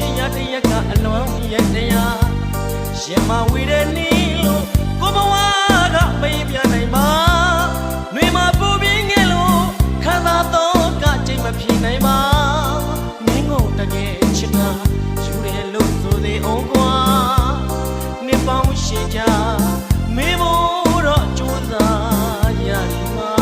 ချစ်ရတရကအလွန်ရတရားရှင်မဝေတဲ့နီလို့ကိုဘဝကမေးပြနိုင်ပါနှွေမှာပူပြင်းငယ်လို့ခံစားတော့ကချိန်မဖြေနိုင်ပါမင်းကိုတကယ်ချစ်တာယူတယ်လို့ဆိုသေးအောင်ကွာနေပေါင်းရှိကြမေးဖို့တော့ကြိုးစားရမှာ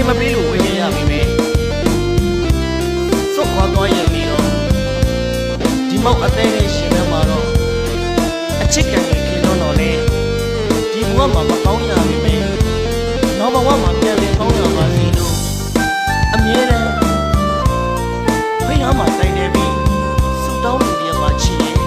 မပေးလို့ဝင်ရပြီပဲစွတ်ခွာသွားရင်ပြီးတော့ဒီမောက်အသေးလေးရှင်ထဲမှာတော့အချစ်ကံကြီးခင်တော့လေဒီဘဝမှာမကောင်းရပြီပဲနောက်ဘဝမှာပြန်လည်ကောင်းရပါစေလို့အမြဲတမ်းဖိအားမှာတိုင်နေပြီးဆုတောင်းနေရမှာချစ်ရဲ့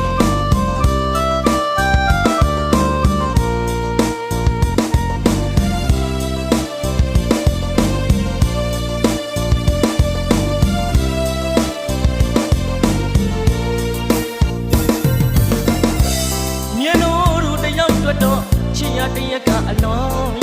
ချစ်ရတရကအလွန်